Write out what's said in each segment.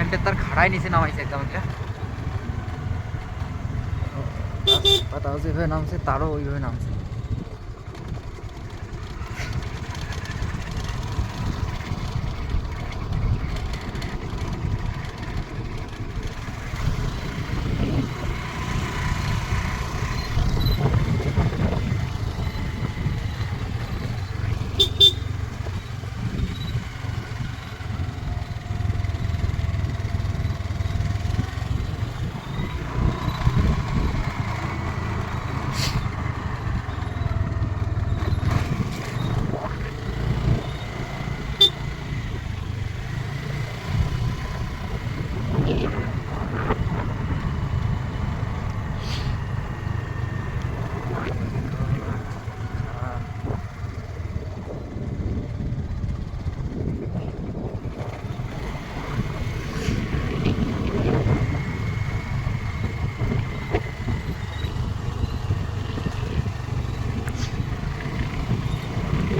কারেন্টের তার খাড়াই নিচে নামাইছে একদম একটা পাতাও যেভাবে নামছে তারও ওইভাবে নামছে।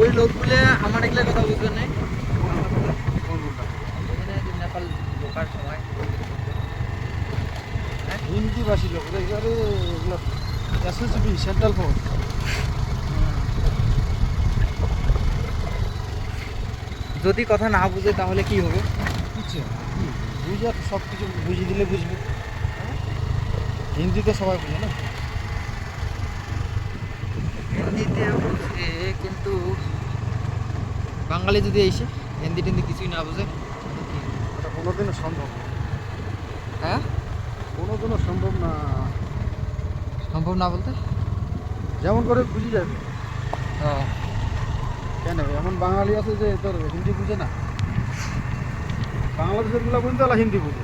ওই লোকগুলো আমার এগুলো কথা বুঝবে না, নেপাল ঢোকার সময় হিন্দি ভাষী লোক এবারে এগুলো এসএসবি সেন্ট্রাল ফোর্স। যদি কথা না বুঝে তাহলে কি হবে? বুঝছে বুঝে সব কিছু বুঝিয়ে দিলে বুঝবে। হিন্দি তো সবাই বুঝে না। হিন্দিতে বুঝে কিন্তু বাঙালি যদি এসে হিন্দি টিন্দি কিছুই না বুঝে, এটা কোনোদিনও সম্ভব না। হ্যাঁ কোনোদিনও সম্ভব না। সম্ভব না বলতে যেমন করে বুঝে যাবে। ও কেন এমন বাঙালি আছে যে তোর হিন্দি বুঝে না? বাংলাদেশের গুলা বলতে ওরা হিন্দি বুঝে,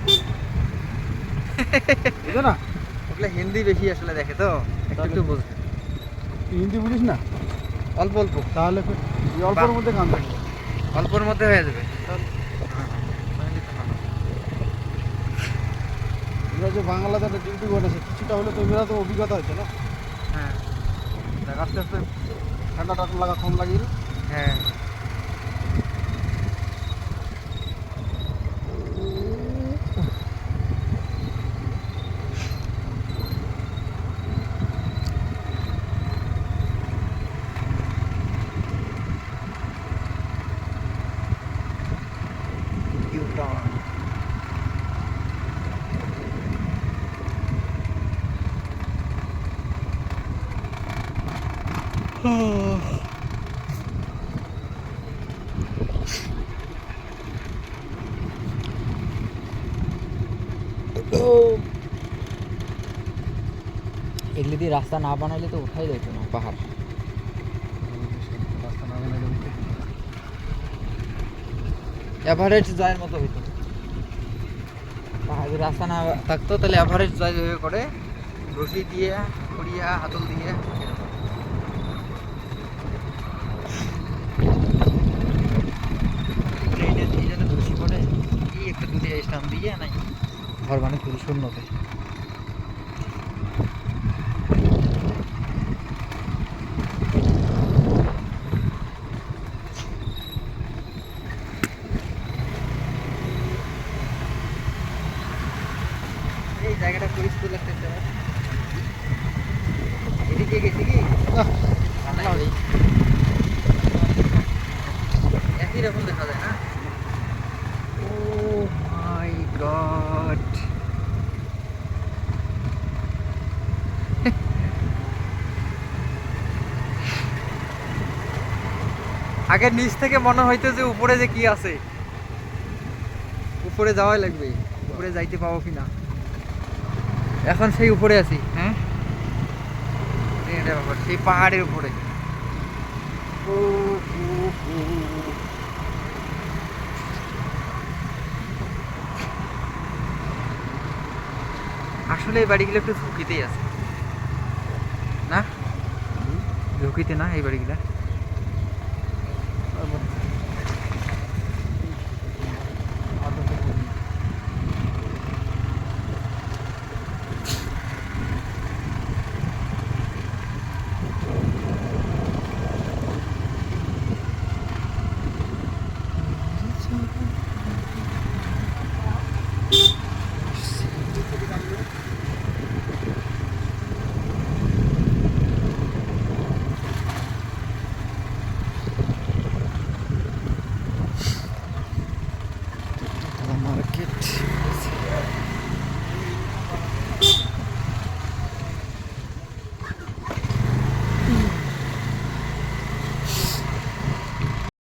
বুঝে না? ওগুলো হিন্দি বেশি আসলে দেখে তো একটু একটু বুঝবে। তুই হিন্দি বুঝিস না? অল্প অল্প, তাহলে এই অল্পের মধ্যে কাম থাকবে। অল্পর মধ্যে হয়ে যাবে। এরা যে বাংলাতে একটা ডিউটি করেছে কিছুটা হলে তো এরা তো অভিজ্ঞতা হয়েছে না? হ্যাঁ দেখ আস্তে আস্তে ঠান্ডাটা লাগা কম লাগিয়ে। হ্যাঁ U-turn। এগুলি দিয়ে রাস্তা না বানাইলে তো উঠাই যেত না পাহাড়। রাস্তা না বানাইলে উঠতে অ্যাভারেজ জয়ের মতো হইতো। পাহাড়ে রাস্তা না থাকতো তাহলে অ্যাভারেজ জয় হয়ে করে রশি দিয়ে করিয়া হাতল দিয়ে ট্রেনের দিয়ে যেন রশি করে কি একটা দুটি স্টাম দিয়ে নাই ঘর মানে খুবই শূন্যতে। এই জায়গাটা পরিষ্কার লাগতেছে আমার। এদিকে গেছি কি একই রকম দেখা যায় না? ও মাই গড, আগে নিচ থেকে মনে হইতো যে উপরে যে কি আছে, উপরে যাওয়াই লাগবে, উপরে যাইতে পাবো কিনা। এখন সেই উপরে আছি। হ্যাঁ সেই পাহাড়ের উপরে। আসলে এই বাড়িগুলো একটু ঝুঁকিতেই আছে না? ঝুঁকিতে না এই বাড়িগুলা?